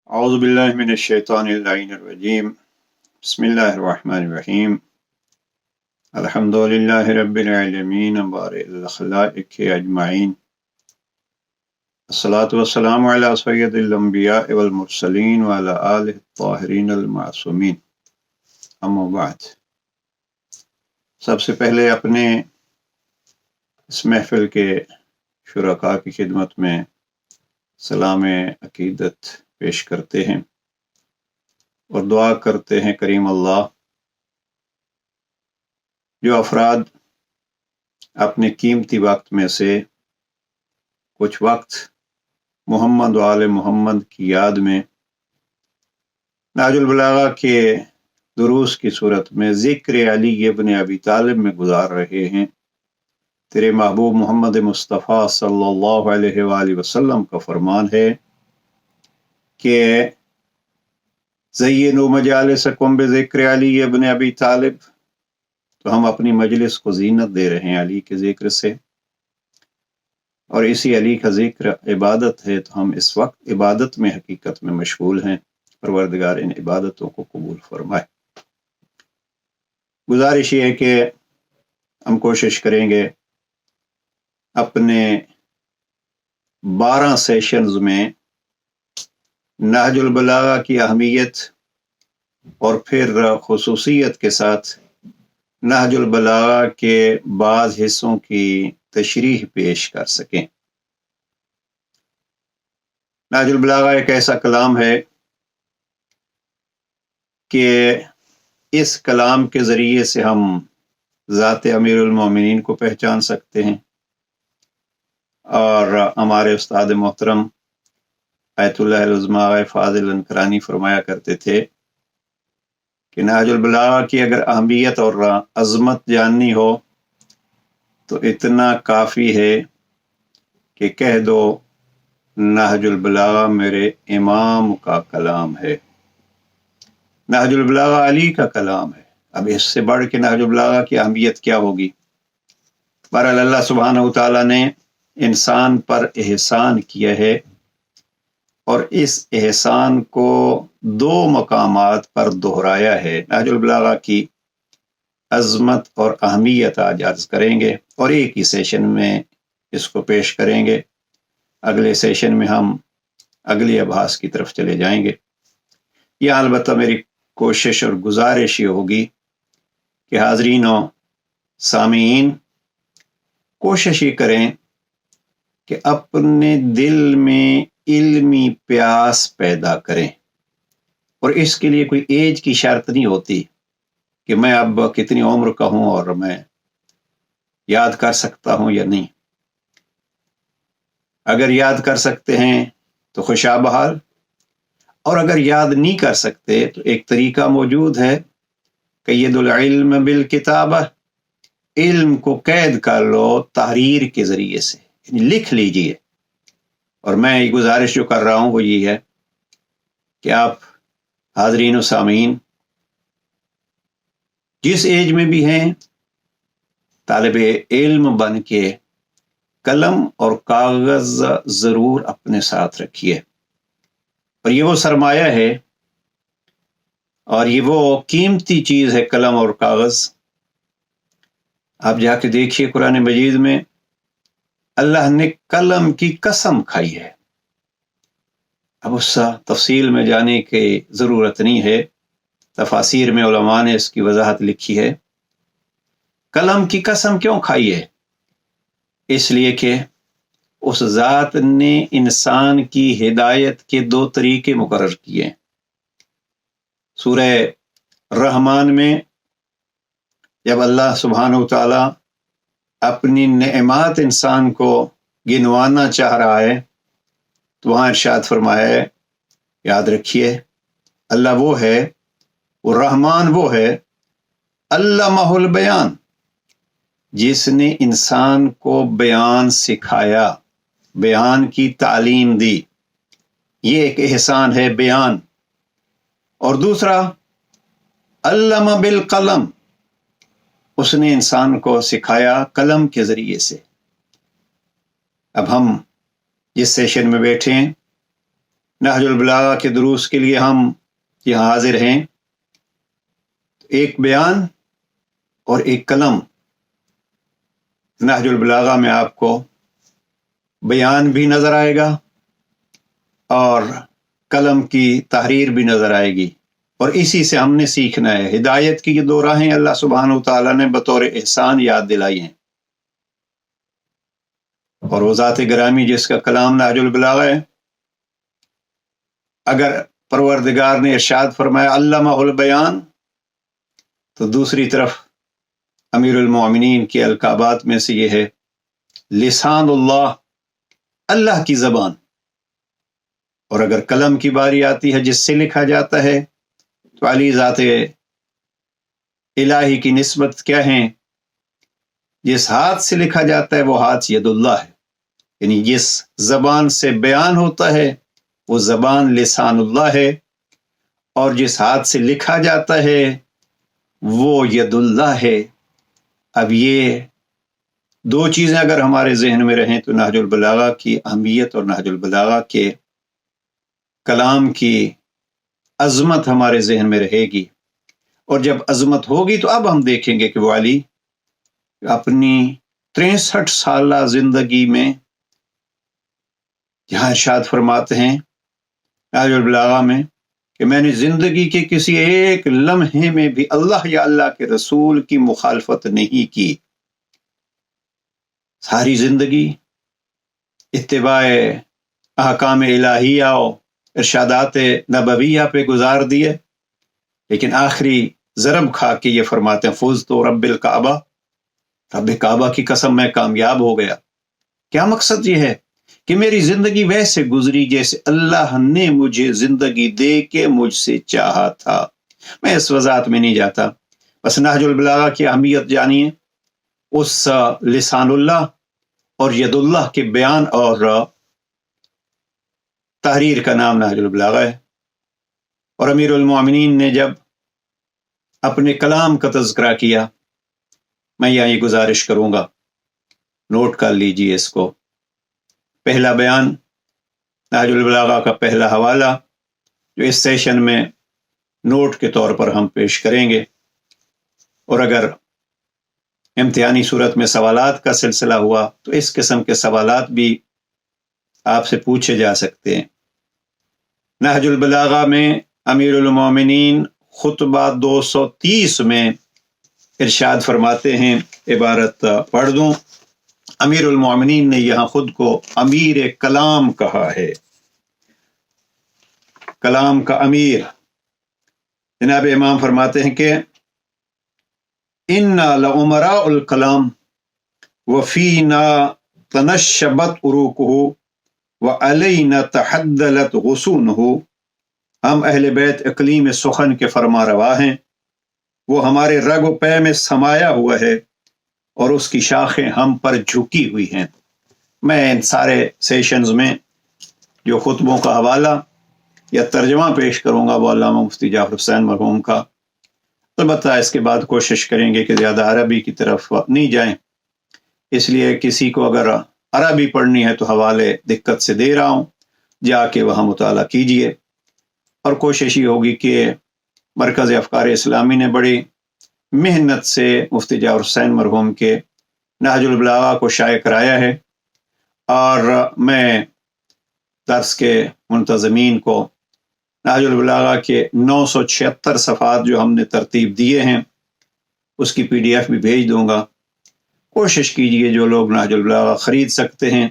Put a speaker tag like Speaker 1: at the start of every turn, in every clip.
Speaker 1: أعوذ بالله من الشيطان اللعين الرجيم بسم الله الرحمن الرحيم الحمد لله رب العالمين بارئ الخلائق أجمعين الصلاة والسلام على سيد الأنبياء والمرسلين وعلى آله الطاهرين المعصومين أما بعد سب سے پہلے اپنے اس محفل کے شرکاء کی خدمت میں سلام عقیدت پیش کرتے ہیں اور دعا کرتے ہیں کریم اللہ جو افراد اپنے قیمتی وقت میں سے کچھ وقت محمد و آل محمد کی یاد میں نہج البلاغہ کے دروس کی صورت میں ذکر علی ابن ابی طالب میں گزار رہے ہیں، تیرے محبوب محمد مصطفیٰ صلی اللہ علیہ وآلہ وسلم کا فرمان ہے کہ زینوا مجالسکم بذکر علی ابن ابی طالب، تو ہم اپنی مجلس کو زینت دے رہے ہیں علی کے ذکر سے، اور اسی علی کا ذکر عبادت ہے، تو ہم اس وقت عبادت میں حقیقت میں مشغول ہیں۔ پروردگار ان عبادتوں کو قبول فرمائے۔ گزارش یہ ہے کہ ہم کوشش کریں گے اپنے 12 سیشنز میں نہج البلاغہ کی اہمیت اور پھر خصوصیت کے ساتھ نہج البلاغہ کے بعض حصوں کی تشریح پیش کر سکیں۔ نہج البلاغہ ایک ایسا کلام ہے کہ اس کلام کے ذریعے سے ہم ذات امیر المومنین کو پہچان سکتے ہیں، اور ہمارے استاد محترم آیت اللہ العظمہ فاضل انکرانی فرمایا کرتے تھے کہ نہج البلاغہ کی اگر اہمیت اور عظمت جاننی ہو تو اتنا کافی ہے کہ کہہ دو نہج البلاغہ میرے امام کا کلام ہے، نہج البلاغہ علی کا کلام ہے۔ اب اس سے بڑھ کے نہج البلاغہ کی اہمیت کیا ہوگی؟ بہرحال اللہ سبحانہ وتعالیٰ نے انسان پر احسان کیا ہے، اور اس احسان کو 2 مقامات پر دہرایا ہے۔ نہج البلاغہ کی عظمت اور اہمیت آج عرض کریں گے، اور ایک ہی سیشن میں اس کو پیش کریں گے۔ اگلے سیشن میں ہم اگلی ابحاث کی طرف چلے جائیں گے۔ یہاں البتہ میری کوشش اور گزارش یہ ہوگی کہ حاضرین و سامعین کوشش یہ کریں کہ اپنے دل میں علمی پیاس پیدا کریں، اور اس کے لیے کوئی ایج کی شرط نہیں ہوتی کہ میں اب کتنی عمر کا ہوں اور میں یاد کر سکتا ہوں یا نہیں۔ اگر یاد کر سکتے ہیں تو خوشا بحال، اور اگر یاد نہیں کر سکتے تو ایک طریقہ موجود ہے، قید العلم بالکتابہ، علم کو قید کر لو تحریر کے ذریعے سے، یعنی لکھ لیجئے۔ اور میں یہ گزارش جو کر رہا ہوں وہ یہ ہے کہ آپ حاضرین و سامعین جس ایج میں بھی ہیں، طالب علم بن کے قلم اور کاغذ ضرور اپنے ساتھ رکھیے، اور یہ وہ سرمایہ ہے اور یہ وہ قیمتی چیز ہے قلم اور کاغذ۔ آپ جا کے دیکھیے قرآن مجید میں اللہ نے قلم کی قسم کھائی ہے۔ اب اس تفصیل میں جانے کی ضرورت نہیں ہے، تفاسیر میں علماء نے اس کی وضاحت لکھی ہے۔ قلم کی قسم کیوں کھائی ہے؟ اس لیے کہ اس ذات نے انسان کی ہدایت کے 2 طریقے مقرر کیے ہیں۔ سورہ رحمان میں جب اللہ سبحانہ وتعالی اپنی نعمات انسان کو گنوانا چاہ رہا ہے تو وہاں ارشاد فرمایا ہے، یاد رکھیے اللہ وہ ہے، وہ رحمان وہ ہے، علمہ البیان، جس نے انسان کو بیان سکھایا، بیان کی تعلیم دی۔ یہ ایک احسان ہے بیان۔ اور دوسرا علم بالقلم، اس نے انسان کو سکھایا قلم کے ذریعے سے۔ اب ہم جس سیشن میں بیٹھے ہیں نہج البلاغہ کے دروس کے لیے ہم یہاں حاضر ہیں. ایک بیان اور ایک قلم. نہج البلاغہ میں آپ کو بیان بھی نظر آئے گا اور قلم کی تحریر بھی نظر آئے گی، اور اسی سے ہم نے سیکھنا ہے. ہدایت کی یہ دو راہیں اللہ سبحانہ و تعالیٰ نے بطور احسان یاد دلائی ہیں، اور وہ ذات گرامی جس کا کلام نہج البلاغہ ہے، اگر پروردگار نے ارشاد فرمایا علمہ البیان، تو دوسری طرف امیر المومنین کے القابات میں سے یہ ہے لسان اللہ، اللہ کی زبان. اور اگر قلم کی باری آتی ہے جس سے لکھا جاتا ہے، تو علی ذات الہی کی نسبت کیا ہے؟ جس ہاتھ سے لکھا جاتا ہے وہ ہاتھ ید اللہ ہے، یعنی جس زبان سے بیان ہوتا ہے وہ زبان لسان اللہ ہے، اور جس ہاتھ سے لکھا جاتا ہے وہ ید اللہ ہے. اب یہ دو چیزیں اگر ہمارے ذہن میں رہیں تو نہج البلاغہ کی اہمیت اور نہج البلاغہ کے کلام کی عظمت ہمارے ذہن میں رہے گی. اور جب عظمت ہوگی تو اب ہم دیکھیں گے کہ وہ علی اپنی 63 سالہ زندگی میں یہاں ارشاد فرماتے ہیں نہج البلاغہ میں کہ میں نے زندگی کے کسی ایک لمحے میں بھی اللہ یا اللہ کے رسول کی مخالفت نہیں کی. ساری زندگی اتباع احکام الہیہ و ارشادات نبویہ پہ گزار دیے، لیکن آخری ضرب کھا کے یہ فرماتے ہیں فوز تو رب الکعبہ، رب کعبہ کی قسم میں کامیاب ہو گیا. کیا مقصد یہ ہے کہ میری زندگی ویسے گزری جیسے اللہ نے مجھے زندگی دے کے مجھ سے چاہا تھا. میں اس وضاحت میں نہیں جاتا، بس نہج البلاغہ کی اہمیت جانیے. اس لسان اللہ اور ید اللہ کے بیان اور تحریر کا نام نہج البلاغہ ہے. اور امیر المومنین نے جب اپنے کلام کا تذکرہ کیا، میں یہاں یہ گزارش کروں گا، نوٹ کر لیجئے اس کو. پہلا بیان نہج البلاغہ کا پہلا حوالہ جو اس سیشن میں نوٹ کے طور پر ہم پیش کریں گے، اور اگر امتحانی صورت میں سوالات کا سلسلہ ہوا تو اس قسم کے سوالات بھی آپ سے پوچھے جا سکتے ہیں. نہج البلاغہ میں امیر المومنین خطبہ 230 میں ارشاد فرماتے ہیں، عبارت پڑھ دوں. امیر المومنین نے یہاں خود کو امیر کلام کہا ہے، کلام کا امیر. جناب امام فرماتے ہیں کہ انا لعمراء الکلام وفینا تنشبت عروقہ وعلینا تحدلت غصونہ. ہم اہل بیت اقلیم سخن کے فرما روا ہیں، وہ ہمارے رگ و پے میں سمایا ہوا ہے اور اس کی شاخیں ہم پر جھکی ہوئی ہیں. میں ان سارے سیشنز میں جو خطبوں کا حوالہ یا ترجمہ پیش کروں گا وہ علامہ مفتی جعفر حسین مرحوم کا. البتہ اس کے بعد کوشش کریں گے کہ زیادہ عربی کی طرف نہیں جائیں، اس لیے کسی کو اگر عربی پڑھنی ہے تو حوالے دقت سے دے رہا ہوں، جا کے وہاں مطالعہ کیجئے. اور کوشش یہ ہوگی کہ مرکز افکار اسلامی نے بڑی محنت سے مفتی جعفر حسین مرحوم کے نہج البلاغہ کو شائع کرایا ہے، اور میں درس کے منتظمین کو نہج البلاغہ کے 976 صفحات جو ہم نے ترتیب دیے ہیں اس کی PDF بھی بھیج دوں گا. کوشش کیجئے جو لوگ نہج البلاغہ خرید سکتے ہیں،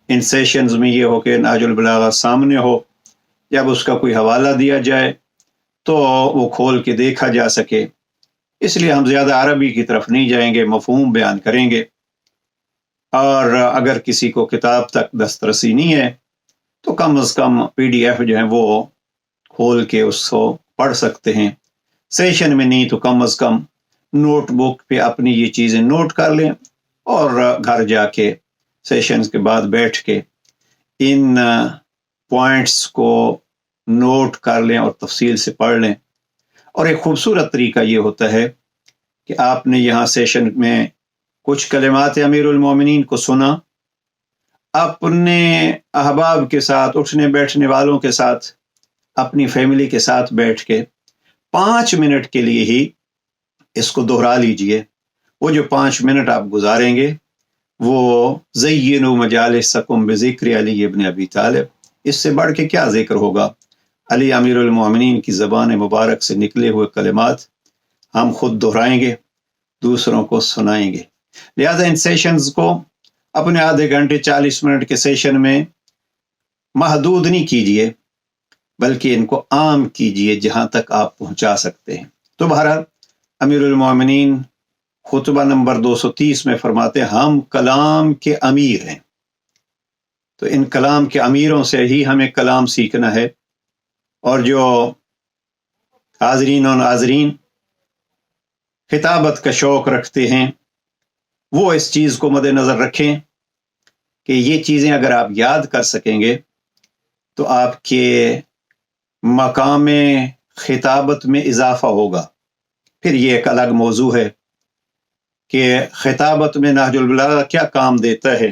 Speaker 1: ان سیشنز میں یہ ہو کہ نہج البلاغہ سامنے ہو، جب اس کا کوئی حوالہ دیا جائے تو وہ کھول کے دیکھا جا سکے. اس لیے ہم زیادہ عربی کی طرف نہیں جائیں گے، مفہوم بیان کریں گے. اور اگر کسی کو کتاب تک دسترسی نہیں ہے تو کم از کم PDF جو ہیں وہ کھول کے اس کو پڑھ سکتے ہیں. سیشن میں نہیں تو کم از کم نوٹ بک پہ اپنی یہ چیزیں نوٹ کر لیں، اور گھر جا کے سیشنز کے بعد بیٹھ کے ان پوائنٹس کو نوٹ کر لیں اور تفصیل سے پڑھ لیں. اور ایک خوبصورت طریقہ یہ ہوتا ہے کہ آپ نے یہاں سیشن میں کچھ کلمات امیر المومنین کو سنا، اپنے احباب کے ساتھ، اٹھنے بیٹھنے والوں کے ساتھ، اپنی فیملی کے ساتھ بیٹھ کے 5 منٹ کے لیے ہی اس کو دہرا لیجئے۔ وہ جو 5 منٹ آپ گزاریں گے وہ زینوا مجالسکم بذکر علی ابن ابی طالب، اس سے بڑھ کے کیا ذکر ہوگا؟ علی امیر المومنین کی زبان مبارک سے نکلے ہوئے کلمات ہم خود دہرائیں گے، دوسروں کو سنائیں گے۔ لہذا ان سیشنز کو اپنے آدھے گھنٹے 40 منٹ کے سیشن میں محدود نہیں کیجئے، بلکہ ان کو عام کیجئے جہاں تک آپ پہنچا سکتے ہیں۔ تو بہرحال امیر المومنین خطبہ نمبر 230 میں فرماتے ہیں ہم کلام کے امیر ہیں، تو ان کلام کے امیروں سے ہی ہمیں کلام سیکھنا ہے۔ اور جو حاضرین و ناظرین خطابت کا شوق رکھتے ہیں وہ اس چیز کو مد نظر رکھیں کہ یہ چیزیں اگر آپ یاد کر سکیں گے تو آپ کے مقام خطابت میں اضافہ ہوگا۔ پھر یہ ایک الگ موضوع ہے کہ خطابت میں نہج البلاغہ کیا کام دیتا ہے،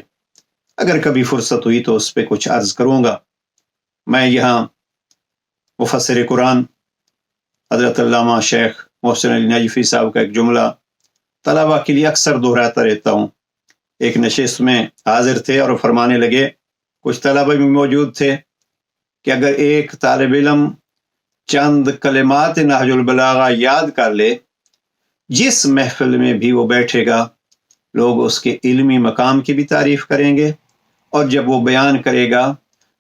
Speaker 1: اگر کبھی فرصت ہوئی تو اس پہ کچھ عرض کروں گا۔ میں یہاں مفسر قرآن حضرت علامہ شیخ محسن علی نجفی صاحب کا ایک جملہ طلبہ کے لیے اکثر دہراتا رہتا ہوں۔ ایک نشست میں حاضر تھے اور فرمانے لگے، کچھ طلبہ بھی موجود تھے، کہ اگر ایک طالب علم چند کلمات نہج البلاغہ یاد کر لے، جس محفل میں بھی وہ بیٹھے گا لوگ اس کے علمی مقام کی بھی تعریف کریں گے، اور جب وہ بیان کرے گا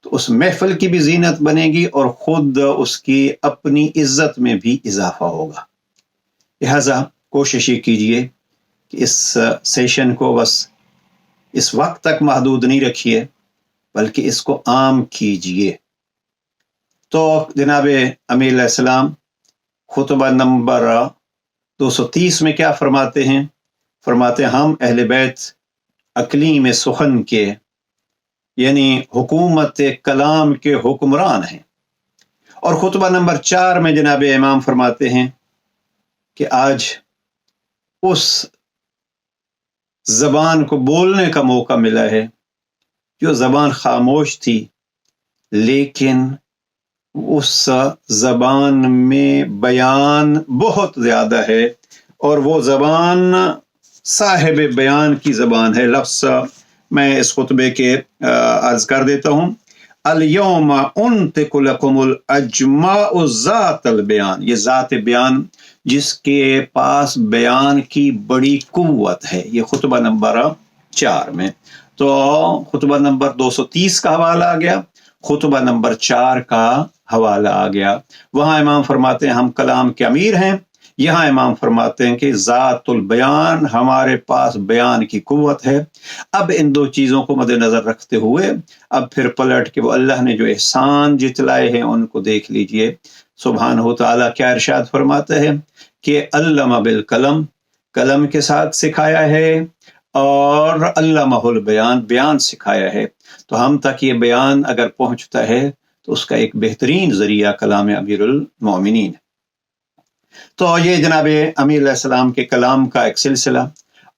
Speaker 1: تو اس محفل کی بھی زینت بنے گی اور خود اس کی اپنی عزت میں بھی اضافہ ہوگا۔ لہذا کوشش یہ کیجئے کہ اس سیشن کو بس اس وقت تک محدود نہیں رکھیے، بلکہ اس کو عام کیجئے۔ تو جناب امیر علیہ السلام خطبہ نمبر 230 میں کیا فرماتے ہیں؟ فرماتے ہیں ہم اہل بیت اقلیم سخن کے، یعنی حکومت کلام کے حکمران ہیں۔ اور خطبہ نمبر 4 میں جناب امام فرماتے ہیں کہ آج اس زبان کو بولنے کا موقع ملا ہے جو زبان خاموش تھی، لیکن اس زبان میں بیان بہت زیادہ ہے، اور وہ زبان صاحب بیان کی زبان ہے۔ لفظ میں اس خطبے کے عرض کر دیتا ہوں، الیوم انطق لکم الاجماع ذات البیان، یہ ذات بیان جس کے پاس بیان کی بڑی قوت ہے، یہ خطبہ نمبر 4 میں۔ تو خطبہ نمبر 230 کا حوالہ آ گیا، خطبہ نمبر 4 کا حوالہ آ گیا۔ وہاں امام فرماتے ہیں ہم کلام کے امیر ہیں، یہاں امام فرماتے ہیں کہ ذات البیان، ہمارے پاس بیان کی قوت ہے۔ اب ان دو چیزوں کو مد نظر رکھتے ہوئے اب پھر پلٹ کے وہ اللہ نے جو احسان جتلائے ہیں ان کو دیکھ لیجئے۔ سبحانہ تعالیٰ کیا ارشاد فرماتا ہے کہ علم بالقلم، قلم کے ساتھ سکھایا ہے، اور علمہ البیان، بیان سکھایا ہے۔ تو ہم تک یہ بیان اگر پہنچتا ہے تو اس کا ایک بہترین ذریعہ کلام امیر المومنین۔ تو یہ جناب امیر علیہ السلام کے کلام کا ایک سلسلہ،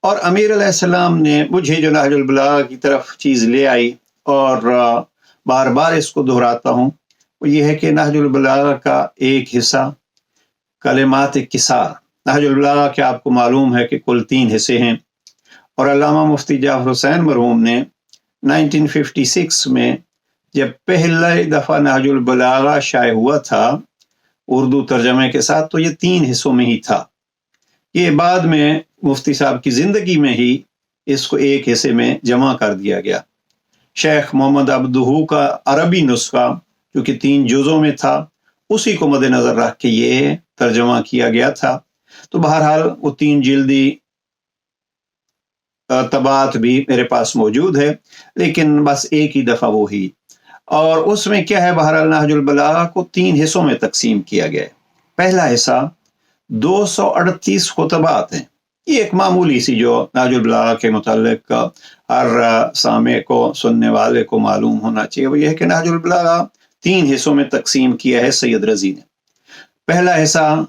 Speaker 1: اور امیر علیہ السلام نے مجھے جو نہج البلاغہ کی طرف چیز لے آئی، اور بار بار اس کو دہراتا ہوں، وہ یہ ہے کہ نہج البلاغہ کا ایک حصہ کلمات کسار۔ نہج البلاغہ کے آپ کو معلوم ہے کہ کل 3 حصے ہیں، اور علامہ مفتی جعفر حسین مرحوم نے 1956 میں جب پہلا دفعہ نہج البلاغہ شائع ہوا تھا اردو ترجمے کے ساتھ، تو یہ 3 حصوں میں ہی تھا۔ یہ بعد میں مفتی صاحب کی زندگی میں ہی اس کو ایک حصے میں جمع کر دیا گیا۔ شیخ محمد عبدہو کا عربی نسخہ جو کہ 3 جزوں میں تھا، اسی کو مد نظر رکھ کے یہ ترجمہ کیا گیا تھا۔ تو بہرحال وہ 3 جلدی طبعات بھی میرے پاس موجود ہے، لیکن بس ایک ہی دفعہ وہی۔ اور اس میں کیا ہے، بہرحال نہج البلاغہ کو 3 حصوں میں تقسیم کیا گیا ہے۔ پہلا حصہ 238 خطبات ہیں، یہ ایک معمولی سی جو نہج البلاغہ کے متعلق ہر سامع کو، سننے والے کو معلوم ہونا چاہیے، وہ یہ ہے کہ نہج البلاغہ 3 حصوں میں تقسیم کیا ہے سید رضی نے۔ پہلا حصہ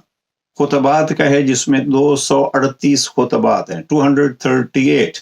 Speaker 1: خطبات کا ہے جس میں 238 خطبات ہیں، 238۔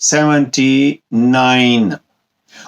Speaker 1: 79,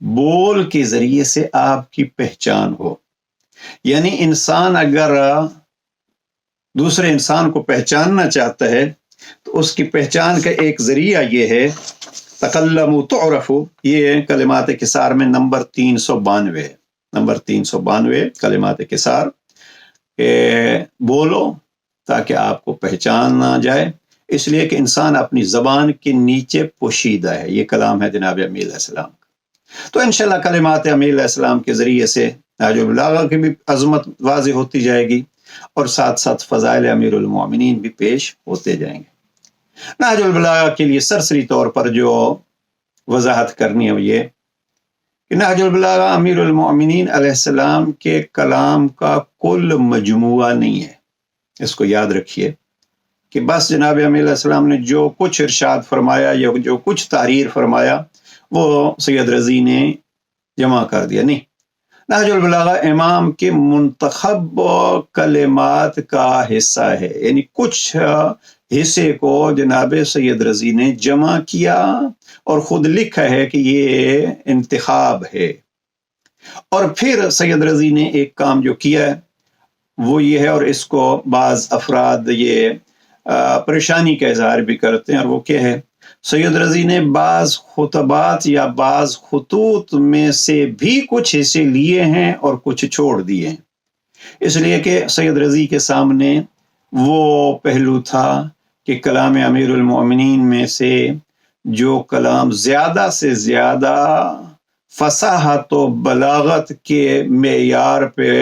Speaker 1: بول کے ذریعے سے آپ کی پہچان ہو. یعنی انسان اگر دوسرے انسان کو پہچاننا چاہتا ہے تو اس کی پہچان کا ایک ذریعہ یہ ہے تکلموا تعرفوا. یہ کلمات کسار میں نمبر 392 ہے. نمبر 392 کلمات کسار کہ بولو تاکہ آپ کو پہچانا جائے، اس لیے کہ انسان اپنی زبان کے نیچے پوشیدہ ہے. یہ کلام ہے جناب امی علیہ السلام کا. تو انشاءاللہ کلمات امی علیہ السلام کے ذریعے سے نہج البلاغہ کی بھی عظمت واضح ہوتی جائے گی اور ساتھ ساتھ فضائل امیر المومنین بھی پیش ہوتے جائیں گے. نہج البلاغہ کے لیے سرسری طور پر جو وضاحت کرنی ہے وہ یہ کہ نہج البلاغہ امیر المومنین علیہ السلام کے کلام کا کل مجموعہ نہیں ہے. اس کو یاد رکھیے کہ بس جناب امیر علیہ السلام نے جو کچھ ارشاد فرمایا یا جو کچھ تحریر فرمایا وہ سید رضی نے جمع کر دیا. نہیں، نہج البلاغہ امام کے منتخب کلمات کا حصہ ہے. یعنی کچھ حصے کو جناب سید رضی نے جمع کیا اور خود لکھا ہے کہ یہ انتخاب ہے. اور پھر سید رضی نے ایک کام جو کیا ہے وہ یہ ہے، اور اس کو بعض افراد یہ پریشانی کا اظہار بھی کرتے ہیں، اور وہ کیا ہے، سید رضی نے بعض خطبات یا بعض خطوط میں سے بھی کچھ حصے لیے ہیں اور کچھ چھوڑ دیے ہیں. اس لیے کہ سید رضی کے سامنے وہ پہلو تھا کہ کلام امیر المومنین میں سے جو کلام زیادہ سے زیادہ فصاحت و بلاغت کے معیار پہ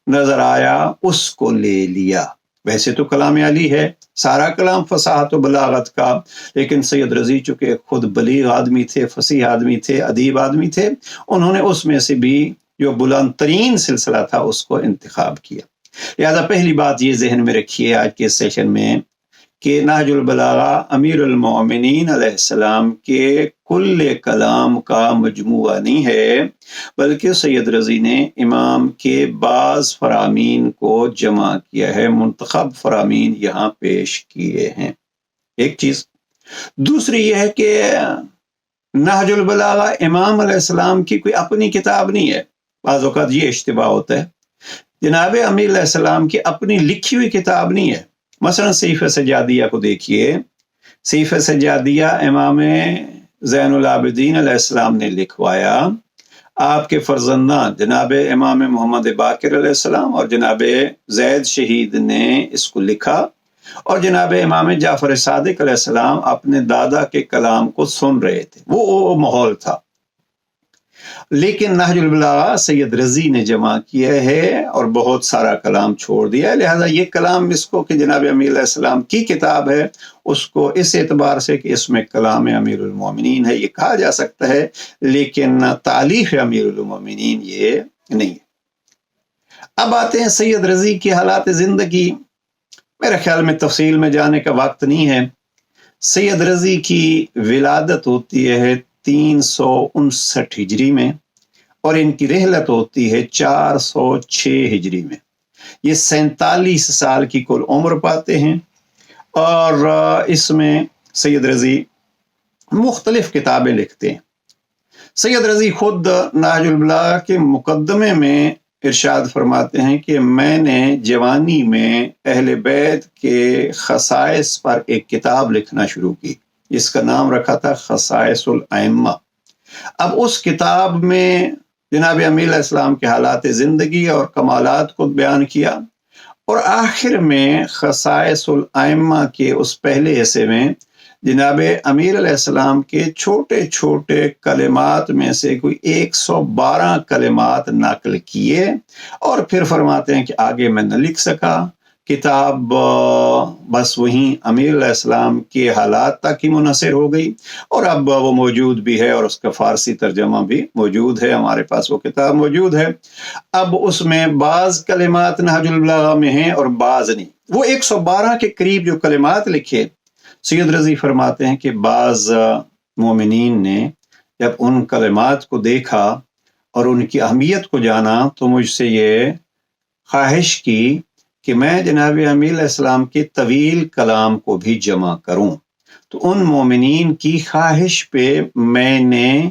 Speaker 1: نظر آیا اس کو لے لیا. ویسے تو کلام علی ہے، سارا کلام فصاحت و بلاغت کا، لیکن سید رضی چونکہ خود بلیغ آدمی تھے، فصیح آدمی تھے، ادیب آدمی تھے، انہوں نے اس میں سے بھی جو بلند ترین سلسلہ تھا اس کو انتخاب کیا. لہذا پہلی بات یہ ذہن میں رکھیے آج کے سیشن میں کہ نہج البلاغہ امیر المومنین علیہ السلام کے کل کلام کا مجموعہ نہیں ہے، بلکہ سید رضی نے امام کے بعض فرامین کو جمع کیا ہے، منتخب فرامین یہاں پیش کیے ہیں. ایک چیز. دوسری یہ ہے کہ نہج البلاغہ امام علیہ السلام کی کوئی اپنی کتاب نہیں ہے. بعض اوقات یہ اشتباہ ہوتا ہے، جناب امیر علیہ السلام کی اپنی لکھی ہوئی کتاب نہیں ہے. مثلا صحیفہ سجادیہ کو دیکھیے. صحیفہ سجادیہ امام زین العابدین علیہ السلام نے لکھوایا. آپ کے فرزندان جناب امام محمد باقر علیہ السلام اور جناب زید شہید نے اس کو لکھا، اور جناب امام جعفر صادق علیہ السلام اپنے دادا کے کلام کو سن رہے تھے. وہ ماحول تھا. لیکن نہج البلاغہ سید رضی نے جمع کیا ہے اور بہت سارا کلام چھوڑ دیا ہے. لہذا یہ کلام اس کو کہ جناب امیر علیہ السلام کی کتاب ہے، اس کو اس اعتبار سے کہ اس میں کلام امیر المومنین ہے یہ کہا جا سکتا ہے، لیکن تالیف امیر المومنین یہ نہیں. اب آتے ہیں سید رضی کی حالات زندگی. میرے خیال میں تفصیل میں جانے کا وقت نہیں ہے. سید رضی کی ولادت ہوتی ہے 359 ہجری میں، اور ان کی رحلت ہوتی ہے 406 ہجری میں. یہ 47 سال کی کل عمر پاتے ہیں، اور اس میں سید رضی مختلف کتابیں لکھتے ہیں. سید رضی خود نہج البلاغہ کے مقدمے میں ارشاد فرماتے ہیں کہ میں نے جوانی میں اہل بیت کے خصائص پر ایک کتاب لکھنا شروع کی، جس کا نام رکھا تھا خصائص الائمہ. اب اس کتاب میں جناب امیر علیہ السلام کے حالات زندگی اور کمالات کو بیان کیا، اور آخر میں خصائص الائمہ کے اس پہلے حصے میں جناب امیر علیہ السلام کے چھوٹے چھوٹے کلمات میں سے کوئی 112 کلمات نقل کیے، اور پھر فرماتے ہیں کہ آگے میں نہ لکھ سکا. کتاب بس وہیں امیر علیہ السلام کے حالات تک ہی منحصر ہو گئی، اور اب وہ موجود بھی ہے اور اس کا فارسی ترجمہ بھی موجود ہے، ہمارے پاس وہ کتاب موجود ہے. اب اس میں بعض کلمات نہج البلاغہ میں ہیں اور بعض نہیں. وہ 112 کے قریب جو کلمات لکھے، سید رضی فرماتے ہیں کہ بعض مومنین نے جب ان کلمات کو دیکھا اور ان کی اہمیت کو جانا تو مجھ سے یہ خواہش کی کہ میں جناب امیر علیہ السلام کے طویل کلام کو بھی جمع کروں. تو ان مومنین کی خواہش پہ میں نے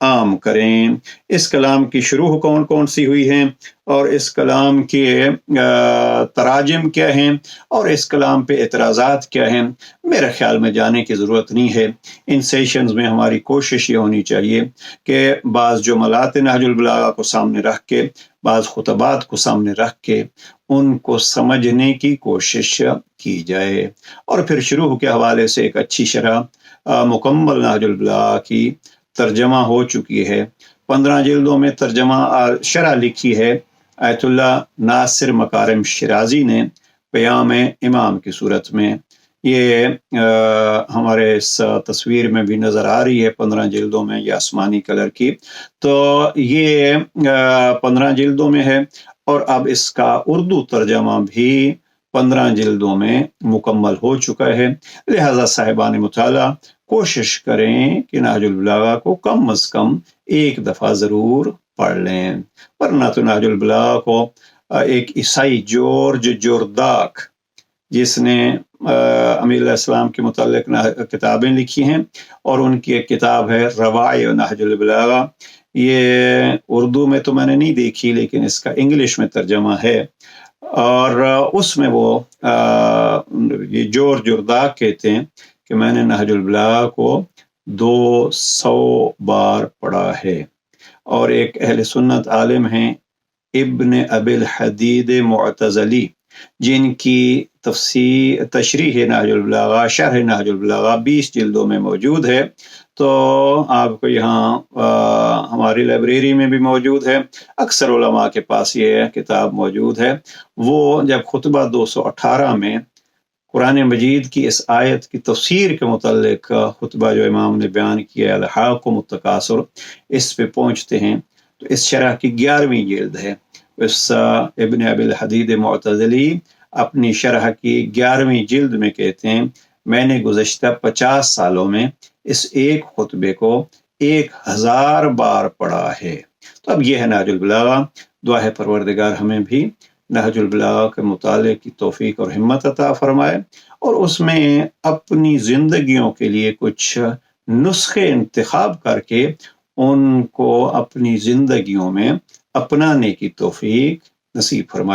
Speaker 1: عام کریں۔ اس کلام کی شروع کون کون سی ہوئی ہیں اور اس کلام کے تراجم کیا ہیں اور اس کلام پہ اعتراضات کیا ہیں، میرے خیال میں جانے کی ضرورت نہیں ہے۔ ان سیشنز میں ہماری کوشش یہ ہونی چاہیے کہ بعض جملات نہج البلاغہ کو سامنے رکھ کے، بعض خطبات کو سامنے رکھ کے ان کو سمجھنے کی کوشش کی جائے، اور پھر شروع کے حوالے سے ایک اچھی شرح مکمل نہج البلاغہ کی ترجمہ ہو چکی ہے۔ 15 جلدوں میں ترجمہ شرح لکھی ہے آیت اللہ ناصر مکارم شیرازی نے پیام امام کی صورت میں۔ یہ ہمارے اس تصویر میں بھی نظر آ رہی ہے 15 جلدوں میں، یہ آسمانی کلر کی، تو یہ 15 جلدوں میں ہے، اور اب اس کا اردو ترجمہ بھی 15 جلدوں میں مکمل ہو چکا ہے۔ لہذا صاحبان مطالعہ کوشش کریں کہ نہج البلاغہ کو کم از کم ایک دفعہ ضرور پڑھ لیں، ورنہ تو نہج البلاغہ کو ایک عیسائی جورج جورداک، جس نے امیر علیہ السلام کے متعلق کتابیں لکھی ہیں، اور ان کی ایک کتاب ہے روائع نہج البلاغہ، یہ اردو میں تو میں نے نہیں دیکھی لیکن اس کا انگلش میں ترجمہ ہے، اور اس میں وہ یہ جورج جورداک کہتے ہیں کہ میں نے نہج البلاغہ کو 200 بار پڑھا ہے۔ اور ایک اہل سنت عالم ہیں ابن ابی الحدید معتزلی، جن کی تشریح نہج البلاغہ، شرح نہج البلاغہ 20 جلدوں میں موجود ہے، تو آپ کو یہاں ہماری لائبریری میں بھی موجود ہے، اکثر علماء کے پاس یہ کتاب موجود ہے۔ وہ جب خطبہ 218 میں قرآن مجید کی اس آیت کی تفسیر کے متعلق خطبہ جو امام نے بیان کیا الہاکم التکاثر، اس پہ پہنچتے ہیں تو اس شرح کی 11ویں جلد ہے۔ اس ابن ابی الحدید معتزلی اپنی شرح کی 11ویں جلد میں کہتے ہیں میں نے گزشتہ 50 سالوں میں اس ایک خطبے کو 1000 بار پڑھا ہے۔ تو اب یہ ہے نہج البلاغہ۔ دعا ہے پروردگار ہمیں بھی نہج البلاغہ کے مطالعے کی توفیق اور ہمت عطا فرمائے، اور اس میں اپنی زندگیوں کے لیے کچھ نسخے انتخاب کر کے ان کو اپنی زندگیوں میں اپنانے کی توفیق نصیب فرمائے۔